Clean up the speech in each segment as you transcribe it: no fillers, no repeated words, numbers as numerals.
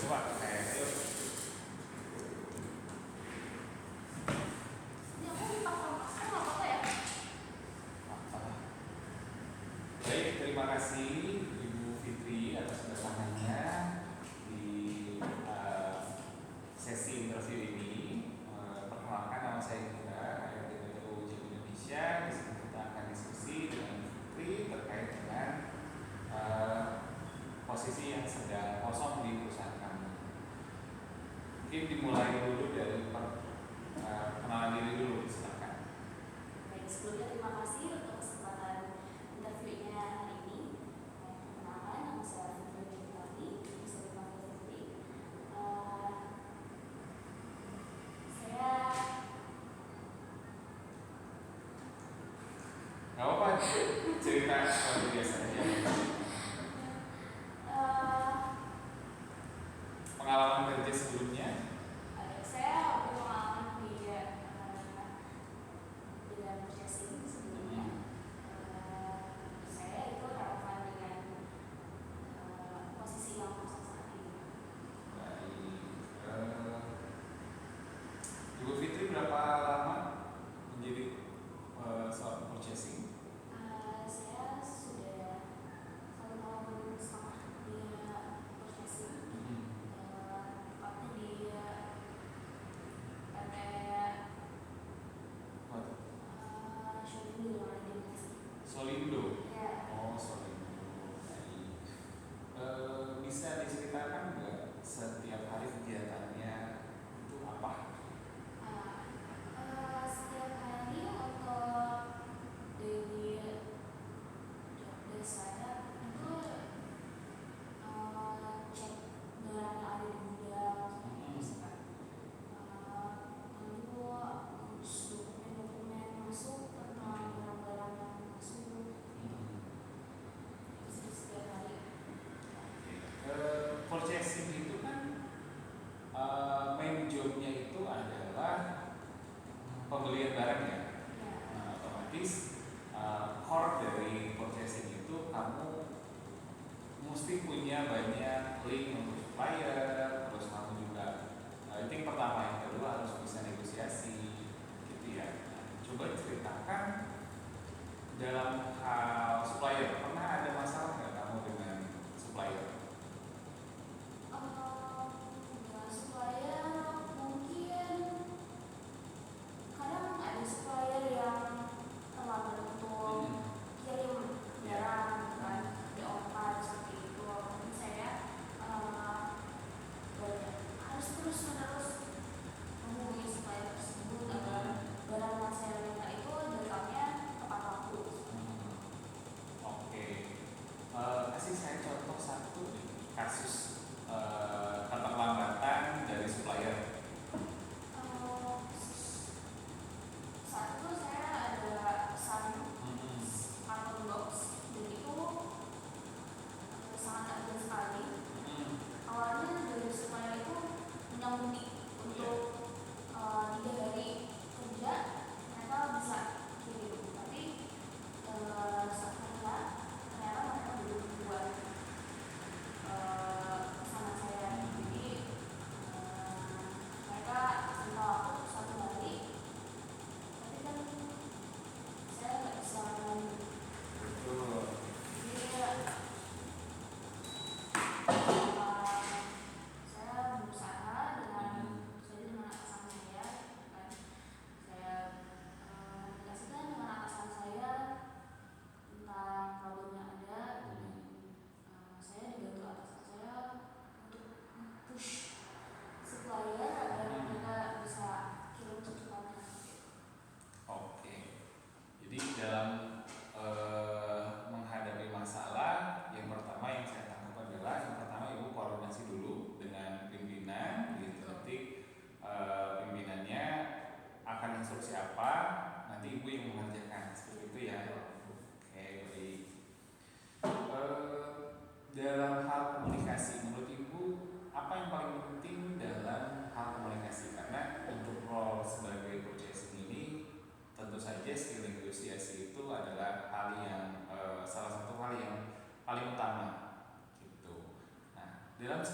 coba kayak ayo. Ini aku dipakai masker nggak apa-apa ya? Baik, terima kasih Ibu Fitri atas kedatangannya di sesi interview ini. Perkenalkan, nama saya Indra, HRD UJM Indonesia. Di sini kita akan diskusi dengan Fitri terkait dengan posisi yang sedang kosong di perusahaan kami. Mungkin dimulai dulu dari perkenalan diri dulu, silakan. Baik, sebelumnya terima kasih untuk kesempatan interviewnya hari ini. Perkenalkan, nama saya Fitri Fitri, bisa dipanggil Fitri. Saya Gak apa-apa, cerita seperti biasa aja. Pengalaman kerja sebelumnya? saya berpengalaman di bidang purchasing sebelumnya. Saya itu relevan dengan posisi yang kosong saat ini. Baik. Ibu Fitri berapa lama menjadi seorang purchasing? Saya sudah 1 tahun setengah di purchasing. Tepatnya di PT Sholindo yang ada di Bekasi. Solindo? Ya. Oh, Solindo. Baik. Bisa diceritakan nggak setiap hari kegiatannya itu apa? Setiap hari untuk daily job desk saya itu cek barang yang ada di gudang, misalkan lalu urus dokumen-dokumen masuk tentang barang-barang yang masuk. Itu setiap hari. Purchasing itu kan main jobnya itu adalah pembelian barang ya. Nah, otomatis core dari purchasing itu kamu mesti punya banyak link untuk supplier, terus kamu juga itu yang pertama, yang kedua harus bisa negosiasi gitu ya. Nah, coba ceritakan dalam hal supplier, pernah ada masalah nggak kamu dengan supplier? Supplier mungkin kadang ada supplier yang terlambat untuk kirim barang kan di order seperti itu. Mungkin saya harus terus-menerus menghubungi supplier tersebut agar barang yang saya minta itu datangnya tepat waktu. Oke. Kasih saya contoh satu nih, kasus keterlambatan dari supplier. Saat itu saya ada pesan karton box dan itu sangat urgent sekali. Awalnya dari supplier itu menyambung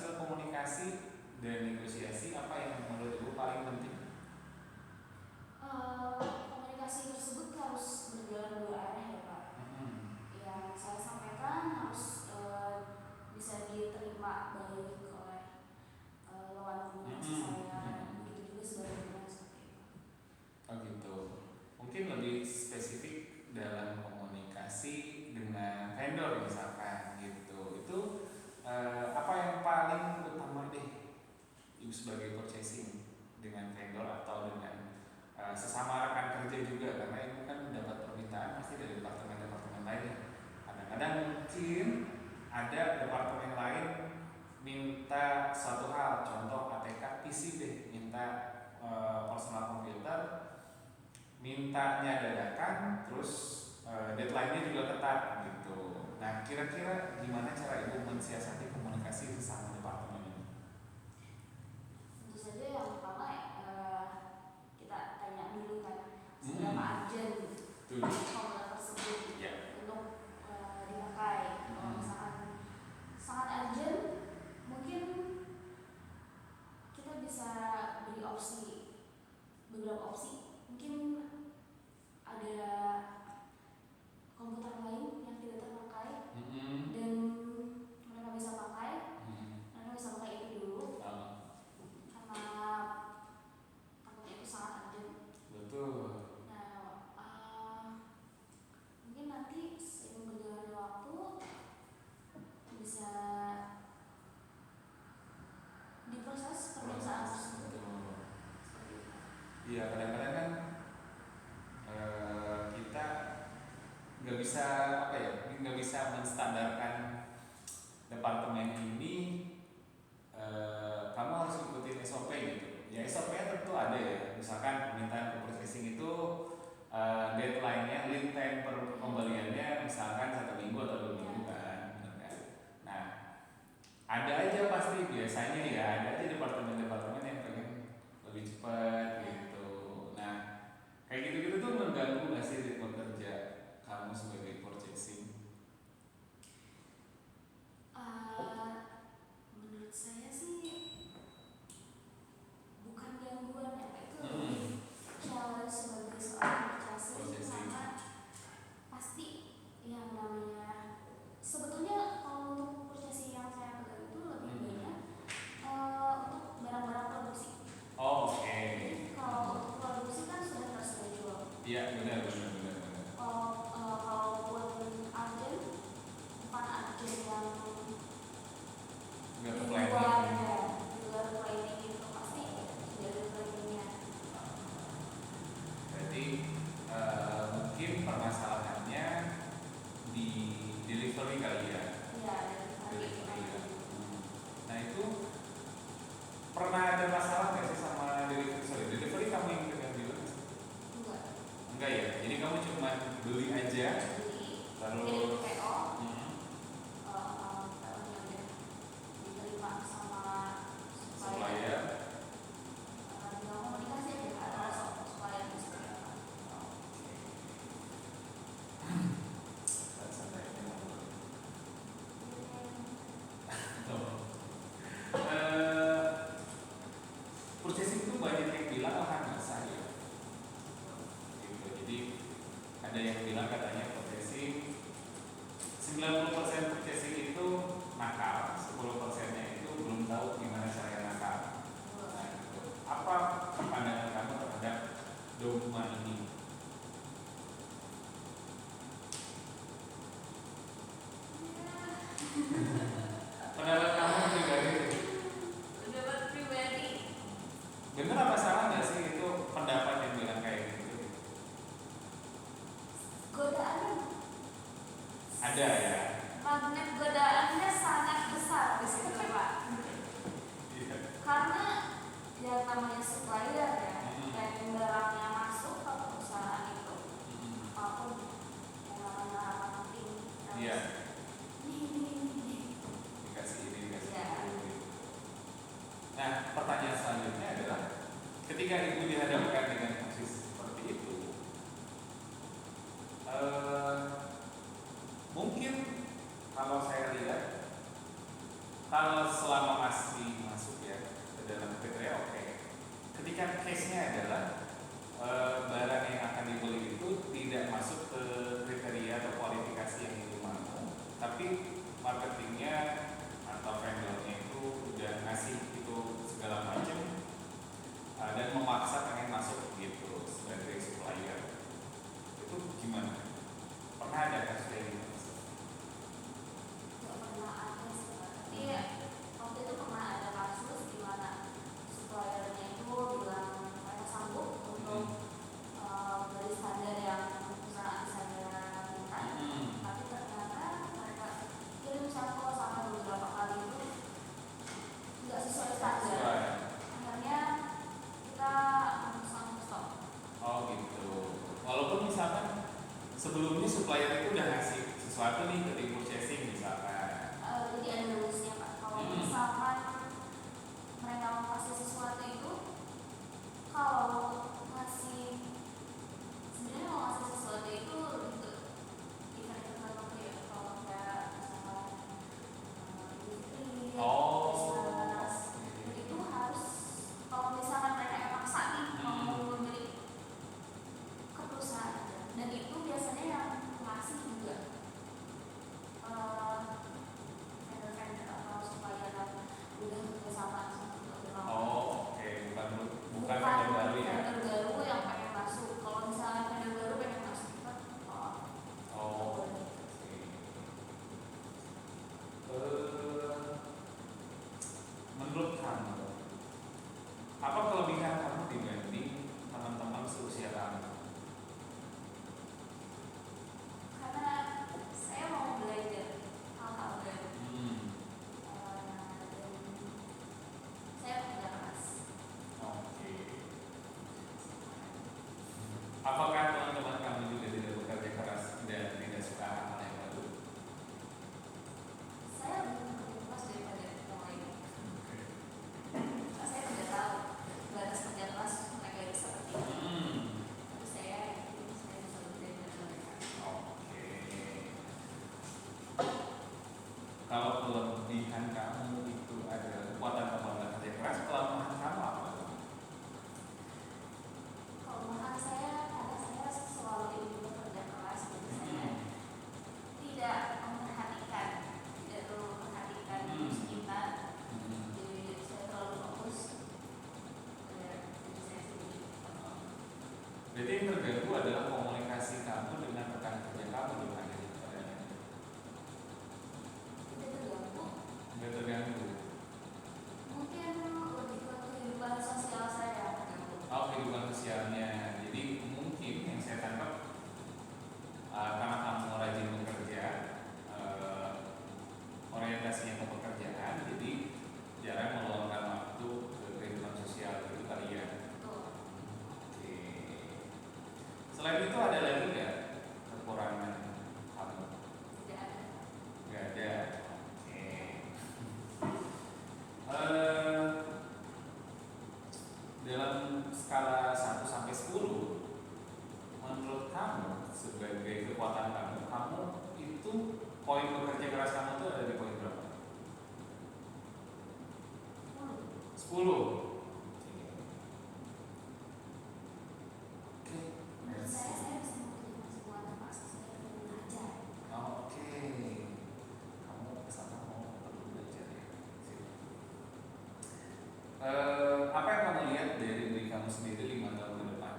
skill komunikasi dan negosiasi apa yang menurut Ibu paling penting? Komunikasi tersebut harus berjalan dua arah ya Pak. Yang saya sampaikan harus bisa diterima baik oleh lawan komunikasi saya, begitu juga sebaliknya seperti itu. Oh gitu. Mungkin lebih spesifik dalam komunikasi dengan vendor misalkan gitu. Itu apa yang paling utama deh Ibu sebagai purchasing dengan vendor atau dengan sesama rekan kerja juga, karena Ibu kan mendapat permintaan pasti dari departemen-departemen lain. Kadang-kadang mungkin ada departemen lain minta suatu hal, contoh ATK PC deh, minta personal computer, mintanya dadakan, terus deadline-nya juga ketat gitu. Nah, kira-kira gimana cara Ibu mensiasati komunikasi sesama departemen ini? Tentu saja yang pertama kita tanya dulu kan seberapa urgent komputer tersebut untuk dipakai. Kalau misalkan sangat urgent, mungkin kita bisa beri beberapa opsi. Mungkin ada komputer lain yang tidak terpakai dan mereka bisa pakai itu dulu karena takutnya itu sangat urgent. Betul. Nah, mungkin nanti seiring berjalannya waktu bisa diproses permintaan tersebut. Iya, kadang-kadang kan kita nggak bisa menstandarkan departemen ini kamu harus ikutin SOP gitu. Ya SOP-nya tentu ada ya. Misalkan permintaan ke purchasing itu deadline-nya, lead time per pembeliannya misalkan 1 minggu atau 2 minggu kan. Nah, ada aja pasti biasanya ya, ada aja departemen-departemen yang pengen lebih cepat gitu. Nah, kayak gitu-gitu tuh mengganggu nggak sih ritme kerja kamu sebagai purchasing? Menurut saya sih bukan gangguan ya, itu lebih challenge sebagai seorang purchasing karena pasti yang namanya sebetulnya kalau untuk purchasing yang saya pegang itu lebih banyak untuk barang-barang produksi. Oke. Kalau untuk produksi kan sudah terschedule. Iya, benar. Kalau buat urgent, bukan urgent yang Nggak di ke-planning. luar planning itu pasti sudah ada planningnya. Berarti mungkin permasalahannya di delivery kali ya. Iya, Delivery ya. Nah itu pernah ada masalah nggak sih sama delivery kamu yang pegang juga? Enggak ya. Jadi kamu cuma beli aja. Kirim PO, diterima sama supplier. Tinggal komunikasi aja sama supplier seperti apa. Purchasing itu banyak yang bilang lahan basah ya. Gitu. Jadi ada yang bilang katanya purchasing 90% purchasing itu nakal, 10%-nya itu belum tahu gimana cara nakal. Nah, gitu. Apa pandangan kamu terhadap dogma ini? Pendapat kamu pribadi. Bener apa salah nggak sih itu pendapat yang bilang kayak gitu? Godaan Ada ya. magnet godaannya sangat besar di situ Pak. Karena yang namanya supplier ya, dan barangnya masuk ke perusahaan itu, apapun yang namanya marketing, Iya. ini. Dikasih ini, dikasih Ya. itu. Nah, pertanyaan selanjutnya adalah ketika ibu dihadapkan dengan posisi seperti itu, mungkin kalau saya lihat, kalau selama masih case-nya adalah barang yang akan dibeli itu tidak masuk ke kriteria atau kualifikasi yang itu mau, tapi marketingnya atau vendornya itu udah ngasih itu segala macam dan memaksa pengen masuk gitu sebagai supplier. Itu gimana? Pernah ada kasus kayak gitu? Nggak pernah ada sih, Pak. Tapi waktu itu pernah ada kasus di mana suppliernya itu bilang mereka sanggup untuk beli standar yang perusahaan saya minta, tapi ternyata mereka kirim sampel sampai beberapa kali itu nggak sesuai standar. Akhirnya kita memutuskan untuk stop. Oh gitu. Walaupun misalkan sebelumnya supplier itu udah ngasih sesuatu nih ke tim purchasing misalkan. Jadi ada rules-nya, Pak. Kalau misalkan mereka mau kasih sesuatu itu, kalau ngasih sebenarnya mau ngasih sesuatu itu lebih ke event-event tertentu ya. Kalau kayak misalkan Christmas, itu harus, kalau misalkan mereka emang maksa nih mau membeli ke perusahaan, dan itu biasanya yang ngasih juga vendor-vendor atau supplier yang udah bekerjasama sama kita. Oh oke, bukan Bukan vendor baru ya. vendor baru yang pengen masuk. Kalau misalnya vendor baru pengen masuk kita Oh oke. Menurut kamu apa kelebihan kamu dibanding teman-teman seusia kamu? karena saya mau belajar hal-hal baru. Dan saya bekerja keras. Oke. Apakah teman-teman kamu juga tidak bekerja keras dan tidak suka hal yang baru? Saya lebih bekerja keras daripada yang lain. Karena saya tidak tahu batas kerja keras mereka itu seperti apa. Tapi saya yakin saya bisa belajar dari mereka. Oke. Kalau kelebihan kamu itu adalah kekuatan kamu dalam kerja keras, kelemahan kamu apa? Kelemahan saya karena saya selalu ingin bekerja keras, jadi saya tidak memperhatikan, tidak terlalu memperhatikan sekitar. Jadi saya terlalu fokus pada diri saya sendiri. Berarti yang terganggu adalah komunikasi kamu dengan rekan kerja kamu bukan hanya kepadanya. Tidak terganggu. Tidak terganggu. Mungkin lebih ke kehidupan sosial saya yang terganggu. Oh, kehidupan sosialnya. Jadi mungkin yang saya tangkap karena kamu rajin bekerja, orientasinya ke pekerjaan, jadi jarang meluangkan waktu ke kehidupan sosial itu kali ya. Betul. Oke. Selain itu ada lagi nggak kekurangan kamu? Tidak ada. Nggak ada. Oke. Dalam skala 1 sampai 10, menurut kamu sebagai kekuatan kamu itu poin bekerja keras kamu itu ada di poin berapa? 10. Oke. Menurut saya bisa mengerjakan semua tanpa saya perlu belajar. Oke. Kamu kesana mau perlu belajar ya. Apa yang kamu lihat dari diri kamu sendiri 5 tahun ke depan?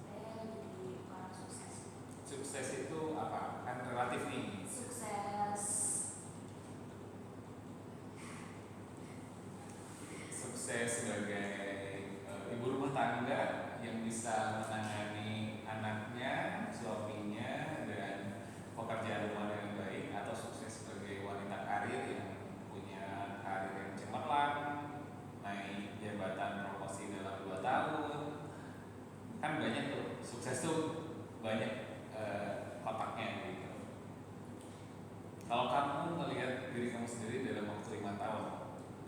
Saya jadi orang sukses. Sukses itu apa? Kan relatif nih. Sukses sebagai ibu rumah tangga yang bisa menangani anaknya, suaminya, dan pekerjaan rumah dengan baik, atau sukses sebagai wanita karir yang punya karir yang cemerlang, naik jabatan promosi dalam 2 tahun. Kan banyak tuh, sukses tuh banyak kotaknya gitu. Kalau kamu melihat diri kamu sendiri dalam waktu 5 tahun,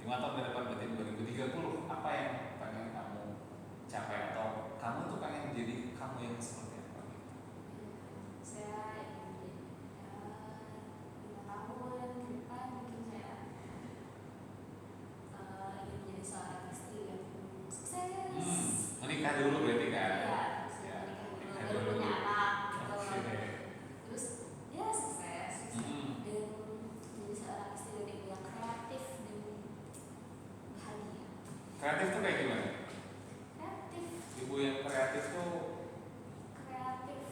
5 tahun ke depan berarti 2030, apa yang pengen kamu capai atau kamu tuh pengen jadi kamu yang seperti apa? Saya ingin 5 tahun ke depan mungkin saya ingin menjadi seorang istri yang sukses, Kreatif tuh kayak gimana? Kreatif. Ibu yang kreatif tuh Kreatif.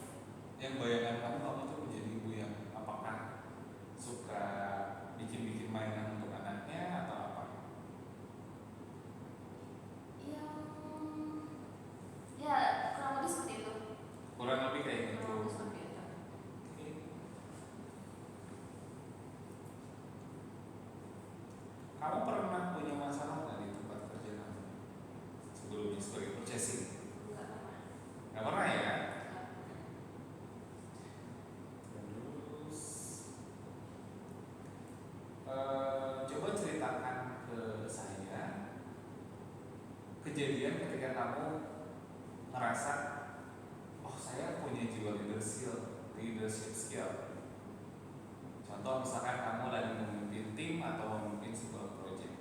yang bayangan kamu tuh menjadi ibu yang apakah suka bikin-bikin mainan untuk anaknya atau apa? Yang ya kurang lebih seperti itu. Kurang lebih kayak gitu. Kurang lebih seperti itu. Oke. Kamu pernah punya masalah nggak di tempat kerja kamu sebelumnya sebagai purchasing? Enggak pernah. Nggak pernah ya? Enggak. Terus coba ceritakan ke saya kejadian ketika kamu ngerasa, oh saya punya jiwa leadership skill. Contoh misalkan kamu lagi memimpin tim atau memimpin sebuah proyek.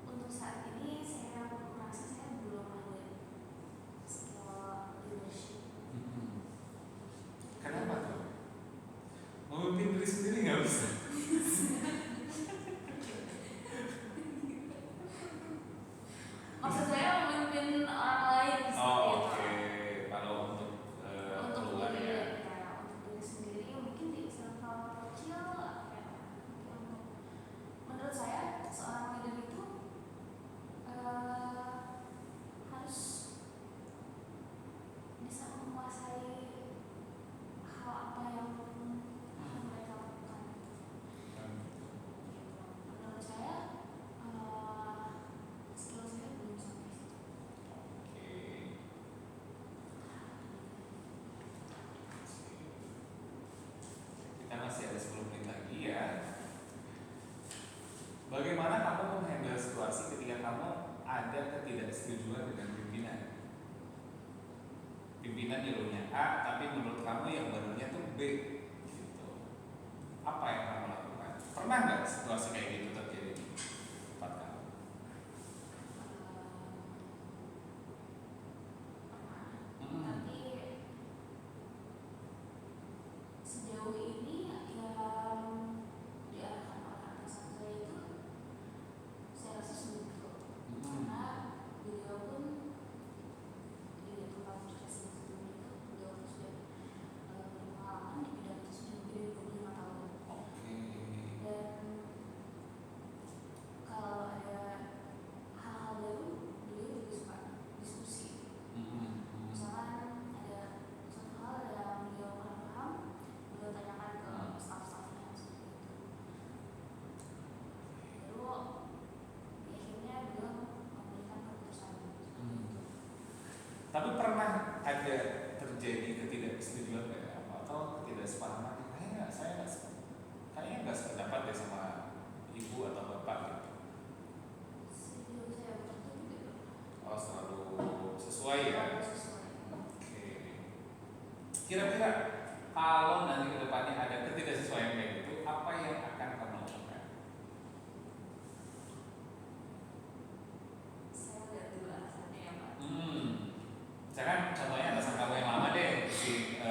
Untuk saat ini saya merasa saya belum ada skill leadership. Kenapa tuh? Memimpin diri sendiri nggak bisa. Maksud saya memimpin orang lain seperti itu. Oke. Kalau untuk Untuk keluar diri, ya. untuk diri sendiri mungkin di circle kecil menurut saya seorang leader itu harus bisa menguasai hal apa yang akan mereka lakukan. Menurut saya skill saya belum sampai situ. Kita masih ada 10 menit lagi ya. Bagaimana kamu menghandle situasi ketika kamu ada ketidaksetujuan dengan pimpinan? Pimpinan nyuruhnya A, tapi menurut kamu yang benernya tuh B, gitu. Apa yang kamu lakukan? Pernah nggak situasi kayak gitu terjadi di tempat kamu? Tapi sejauh ini yang diarahkan oleh atasan saya itu saya rasa sudah karena beliau pun di tempat purchasing sebelum itu beliau sudah berpengalaman di bidang itu sudah lebih dari 25 tahun. Oke. Dan kalau ada hal-hal baru beliau juga suka diskusi. Misalkan ada suatu hal yang beliau kurang paham, beliau tanyakan ke staff-staffnya seperti itu. Lalu di akhirnya beliau memberikan keputusan seperti itu. Tapi pernah ada terjadi ketidaksetujuan nggak atau ketidaksepahaman? Kayaknya nggak sependapat deh sama ibu atau bapak gitu. Sejauh saya bekerja juga Oh, selalu sesuai ya. sesuai. Oke. Kira-kira kalau nanti ke depannya ada ketidaksesuaian kayak gitu, apa yang akan kamu lakukan? Saya lihat dulu alasannya ya Pak. Misalkan contohnya atasan kamu yang lama deh, si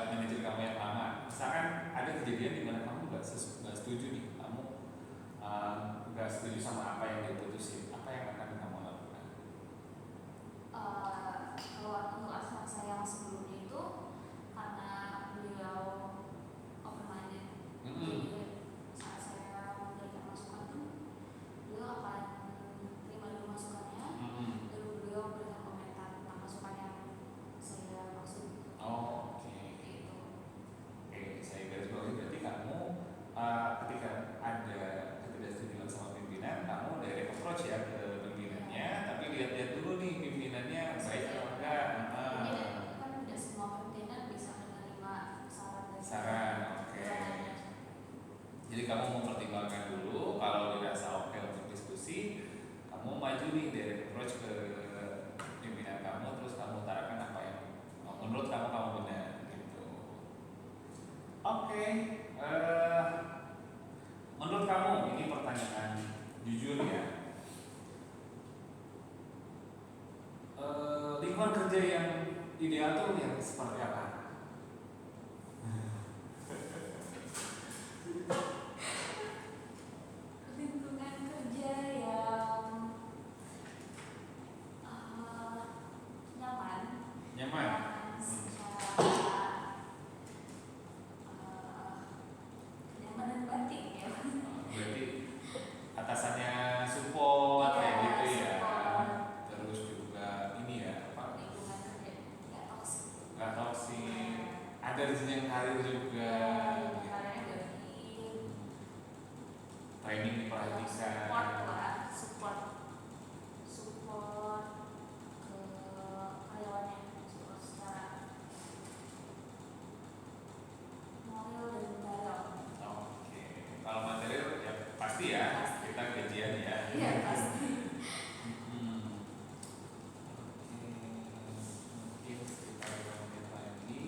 manajer kamu yang lama. Misalkan ada kejadian di mana kamu nggak setuju nih, kamu nggak setuju sama apa yang diputusin, apa yang akan kamu lakukan? Kalau untuk atasan saya yang sebelumnya itu karena beliau open minded, jadi saat saya memberikan masukan pun beliau akan terima dulu masukannya, lalu beliau berikan komentar tentang masukan yang saya maksud. Oke. Gitu. Oke, saya garis bawahi berarti kamu ketika ada ketidaksetujuan sama pimpinan, kamu direct approach ya ke pimpinannya, tapi lihat-lihat dulu nih pimpinannya baik atau enggak. Kan tidak semua pimpinan bisa menerima saran dari Saran, oke. Jadi kamu mempertimbangkan dulu, kalau dirasa oke untuk diskusi, kamu maju nih direct approach ke pimpinan kamu, terus kamu utarakan apa yang menurut kamu benar gitu. Oke. Menurut kamu, ini pertanyaan jujur ya, lingkungan kerja yang ideal tuh yang seperti apa? training diperhatikan. Support ke karyawannya, support secara moral dan material. Oke, kalau material ya pasti ya, kita gajian ya. Iya pasti. Mungkin kita lanjut lagi.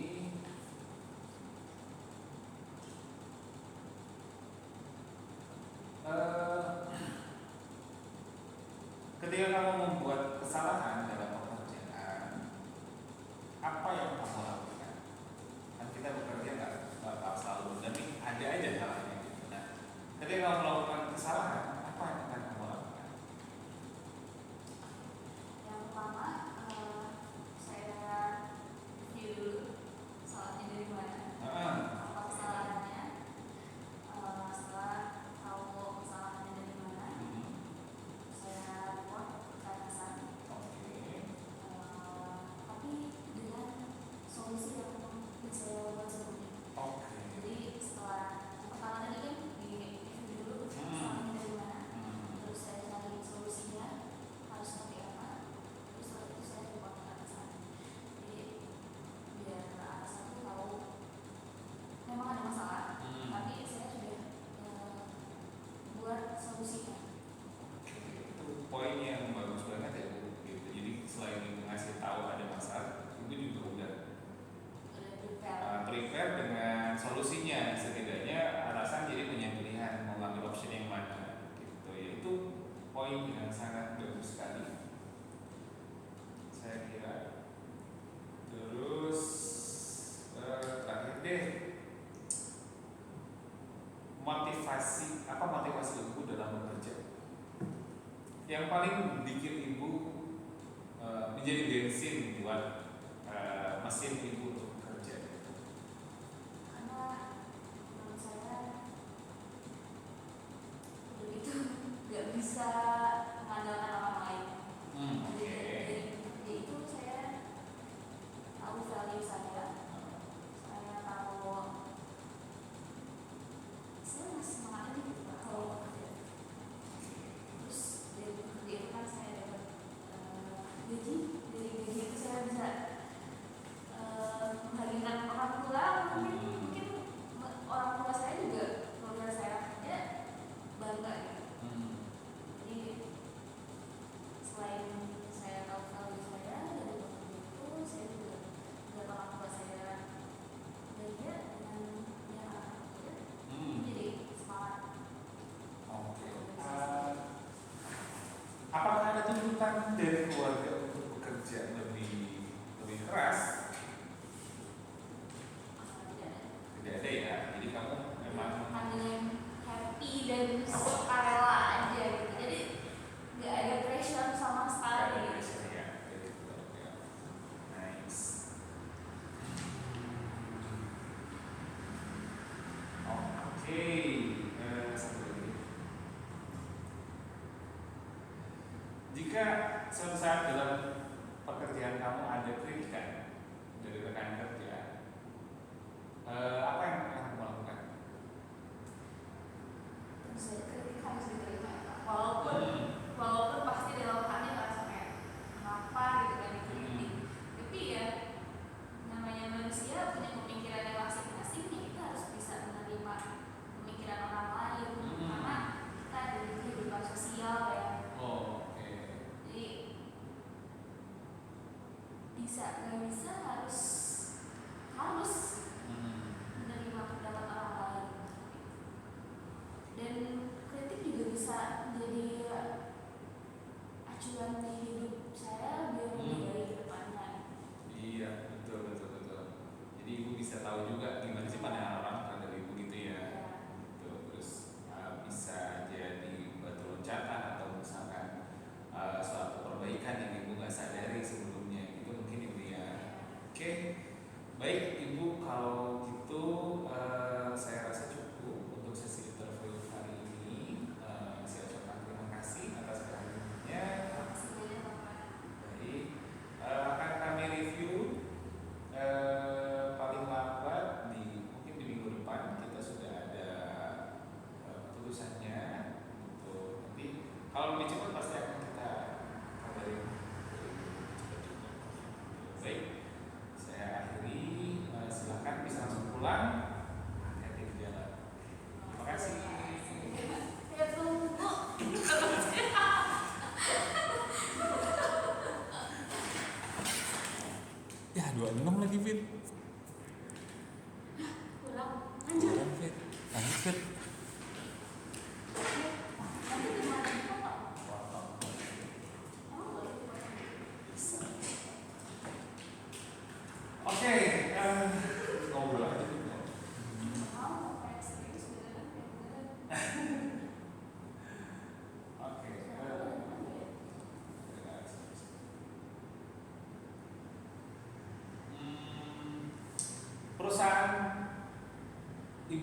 Ketika kamu membuat kesalahan dalam pekerjaan, apa yang kamu lakukan? Kan kita bekerja nggak bakal selalu benar nih, ada aja salahnya gitu. Nah, ketika kamu melakukan kesalahan, apa yang akan kamu lakukan? Yang pertama, saya review dulu salahnya dari mana, apa kesalahannya. Setelah tahu kesalahannya dari mana, saya report ke atasan. Tapi dengan solusi yang saya buat sebelumnya. Jadi setelah pertama tadi kan di review dulu kesalahannya dari mana, terus saya cari solusinya harus seperti apa, terus setelah itu saya report ke atasan. Jadi biar atasan tuh tahu memang ada masalah, tapi saya sudah buat solusinya. Itu poin yang bagus banget ya Bu. Gitu. Jadi selain Ibu ngasih tahu ada masalah, Ibu juga udah prepare dengan solusinya. Setidaknya atasan jadi punya pilihan mau ngambil option yang mana gitu ya. Itu poin yang sangat bagus sekali saya kira. Terus terakhir deh, motivasi Ibu dalam bekerja yang paling bikin Ibu menjadi bensin buat mesin Ibu untuk bekerja? Karena menurut saya hidup itu nggak bisa mengandalkan orang lain. Jadi itu saya tahu value saya tahu saya masih semangat gitu kalau bekerja. Terus dari bekerja itu kan saya dapat gaji, dari gaji itu saya bisa menghadirkan orang tua, mungkin orang tua saya juga keluarga saya kerja bangga gitu. Jadi selain saya tahu value saya dari bekerja itu, saya juga melihat orang tua saya bahagia dengan anak kerja. Jadi semangat. Apakah ada tuntutan dari keluarga untuk bekerja lebih keras? Tidak ada ya. Jadi kamu memang hanya happy dan sukarela aja gitu. Jadi nggak ada pressure sama sekali. Nice. Satu lagi. Jika suatu saat dalam pekerjaan kamu ada kritikan dari rekan kerja, apa yang akan kamu lakukan? Saya kritik harus diterima, walaupun pasti dalam hati ngerasa kayak kenapa gitu kan dikritik. Tapi ya namanya manusia punya pemikiran yang masing-masing, kita harus bisa menerima pemikiran orang lain karena kita ada di kehidupan sosial ya. Jadi nggak bisa harus menerima pendapat orang lain. Dan kritik juga bisa jadi acuan di hidup saya biar lebih baik ke depannya. Iya, betul. Jadi Ibu bisa tahu juga gimana sih pandangan orang terhadap Ibu gitu ya. Terus bisa jadi batu loncatan atau misalkan suatu perbaikan yang Ibu nggak sadari sebelumnya. Itu mungkin Ibu ya. Oke, baik Ibu, kalau gitu saya rasa cukup untuk sesi interview hari ini. Saya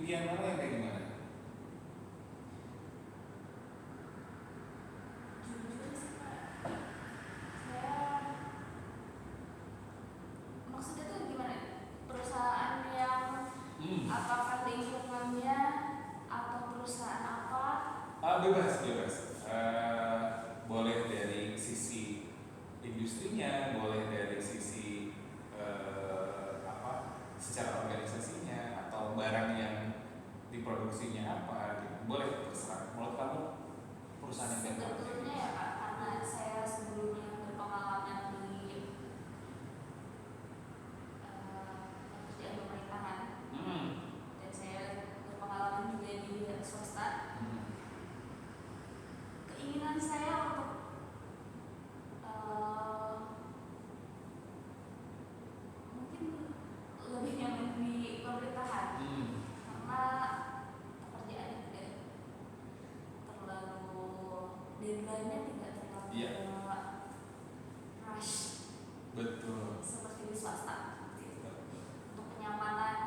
impian kamu yang kayak gimana? Jujur sih Kak, saya maksudnya tuh gimana? Perusahaan yang apakah lingkungannya atau perusahaan apa? Bebas. Boleh dari sisi industrinya, boleh dari sisi secara organisasinya atau barang yang diproduksinya apa, gitu. Boleh terserah. Menurut kamu perusahaan yang kayak apa? Sebetulnya ya Kak, karena saya sebelumnya berpengalaman di pekerjaan pemerintahan dan saya berpengalaman juga di swasta. Keinginan saya untuk mungkin lebih nyaman di pemerintahan karena pekerjaannya tidak terlalu deadline-nya tidak terlalu rush Betul. seperti di swasta. Untuk kenyamanan,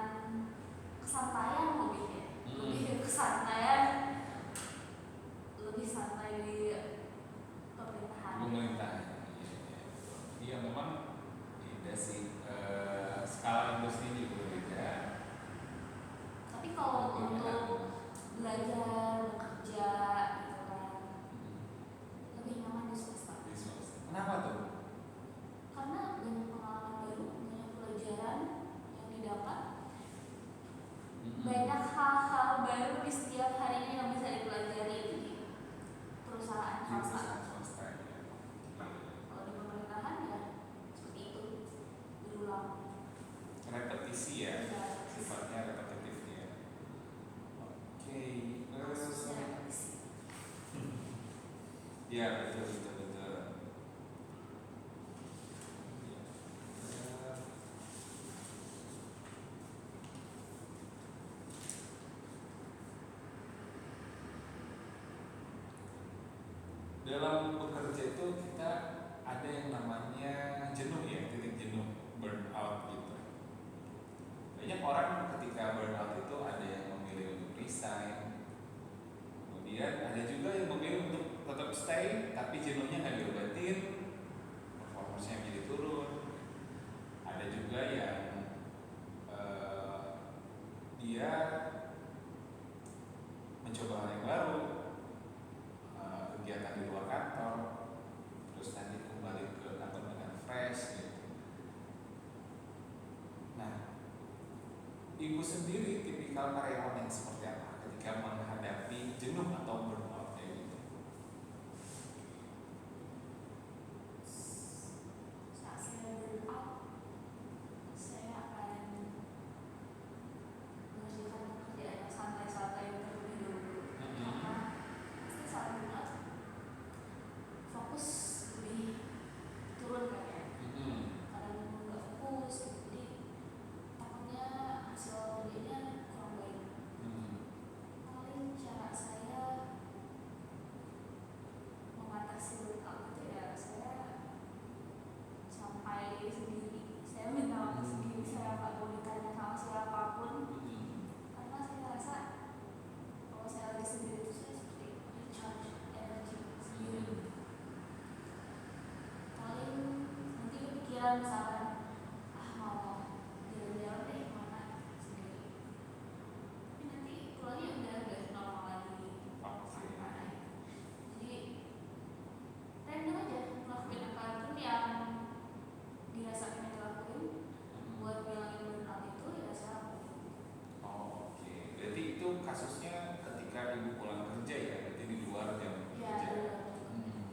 kesantaian lebih ya, lebih kesantaian, lebih santai di pemerintahan. Iya memang beda sih, skala industri juga beda. Tapi kalau untuk belajar, bekerja gitu kan, lebih nyaman di swasta. Kenapa tuh? Karena banyak pengalaman baru, banyak pelajaran yang didapat, banyak hal-hal baru di setiap harinya yang bisa dipelajari itu di perusahaan swasta. Kalau di pemerintahan ya seperti itu, berulang. Repetisi ya, sifatnya repetitif ya. Oke, Maksudnya repetisi. Ya betul. Dalam bekerja itu kita ada yang namanya jenuh ya, titik jenuh, burnout gitu. Banyak orang ketika burnout itu ada yang memilih untuk resign, kemudian ada juga yang memilih untuk tetap stay tapi jenuhnya nggak diobatin, performanya jadi turun. Ada juga yang dia mencoba hal yang baru, kegiatan di luar kantor, terus nanti kembali ke kantor dengan fresh gitu. Nah, ibu sendiri tipikal karyawan yang seperti apa ketika menghadapi jenuh atau burnout kayak gitu? Saat saya burnout, saya akan mengerjakan pekerjaan yang santai-santai terlebih dahulu. Karena pasti saat burnout fokus lebih turun kan ya. Kadang nggak fokus, jadi takutnya hasil kerjanya kurang baik. Paling cara saya mengatasi burnout itu ya saya sampai sendiri, saya minta waktu sendiri, saya nggak mau ditanya sama siapapun karena saya rasa kalau saya lagi sendiri itu saya seperti recharge energi sendiri. Paling nanti kepikiran misalkan mau jalan-jalan deh kemana sendiri, tapi nanti pulangnya udah normal lagi, santai. Jadi random aja ngelakuin apapun yang dirasakan yang dilakuin buat ngilangin burnout itu ya saya lakuin. Oke, berarti itu kasusnya ketika ibu pulang kerja ya, berarti di luar jam Ya, kerja. iya.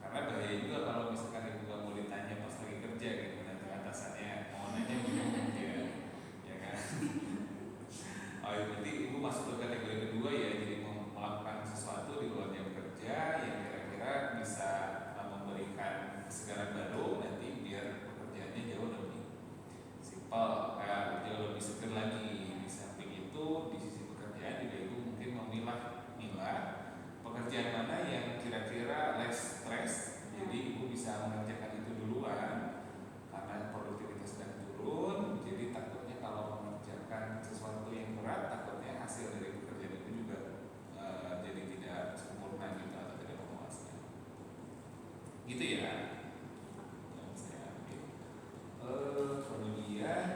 Karena bahaya juga kalau misalkan ibu nggak mau ditanya pas lagi kerja gitu, nanti gitu ya yang saya ambil. Kemudian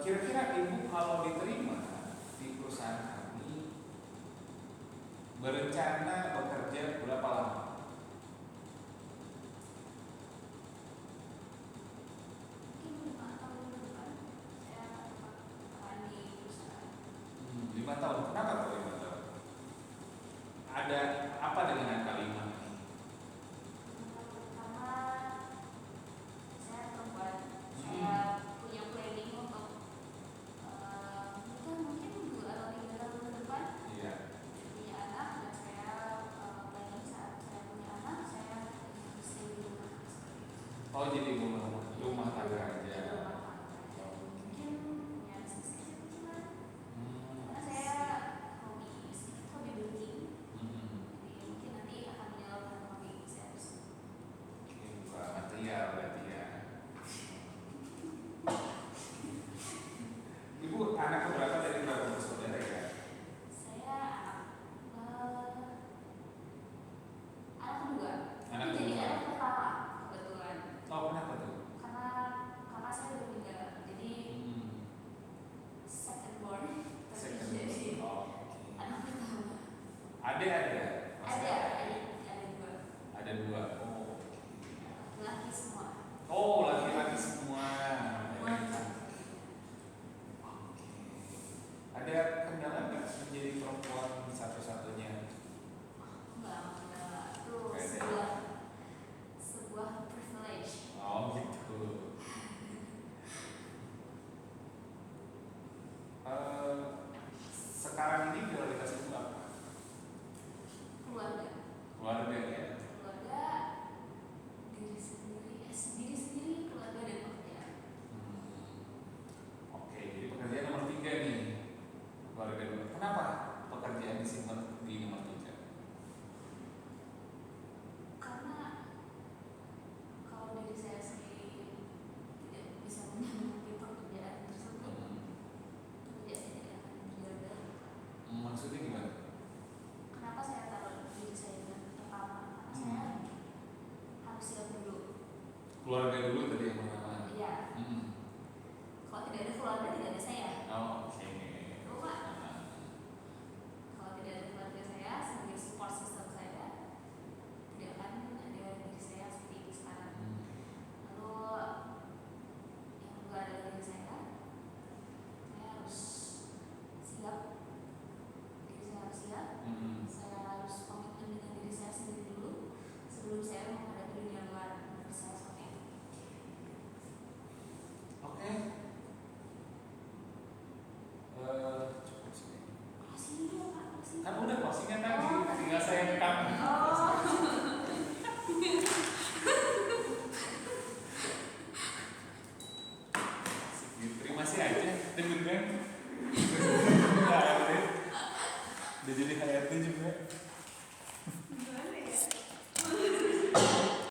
kira-kira ibu kalau diterima di perusahaan kami berencana bekerja berapa lama? Mungkin 5 tahun ke depan saya akan di perusahaan. 5 tahun. Kenapa kok 5 tahun? Ada apa dengan angka 5 ini? Karena saya perempuan, saya punya planning untuk mungkin 2 atau 3 tahun ke depan Iya. punya anak, dan saya planning saat saya punya anak saya stay di rumah seperti itu. Oh jadi rumah tangga aja. Di rumah tangga. Mungkin punya bisnis kecil-kecilan. Karena saya hobi baking. Jadi mungkin nanti akan menyalurkan hobi saya tersebut. Oke, bukan material berarti ya. Ibu anak berapa dari berapa bersaudara ya? Saya anak kedua. Anak Jadi kedua. anak pertama kebetulan. Oh kenapa tuh? Karena kakak saya udah meninggal, jadi second born. Tapi Second. jadi Oh, anak pertama. ada. Ada dua. Ada 2. Oh. Laki semua. Oh laki-laki semua. Mantap. Oke. Ada kendala nggak menjadi perempuan satu-satunya? Enggak, itu Nggak ada. sebuah privilege. Oh gitu. Sekarang ini prioritas ibu apa? Keluarga. Keluarga ya. Keluarga, diri sendiri, keluarga dan pekerjaan. Oke, jadi pekerjaan nomor 3 nih. Keluarga dulu. Kenapa pekerjaan disimpan di nomor 3? Karena kalau diri saya sendiri tidak bisa menyanggupi pekerjaan tersebut, pekerjaan tidak akan berjalan baik. Maksudnya gimana? Kenapa saya taruh diri saya yang pertama? Karena saya harus siap dulu. Keluarga dulu tadi yang pertama. Iya. Kalau tidak ada keluarga, tidak ada saya. Oh, oke. Rumah. Kalau tidak ada keluarga saya sebagai support system saya, tidak akan ada diri saya seperti sekarang. Lalu yang kedua adalah diri saya harus siap. Diri saya harus siap. Saya harus komitmen dengan diri saya sendiri dulu sebelum saya menghadapi dunia luar. Menurut saya seperti itu. Oke. Cukup sih. Closing dulu, Pak. Closing. Kan udah closingnya tadi, Oh, tinggal saya rekam. Oh,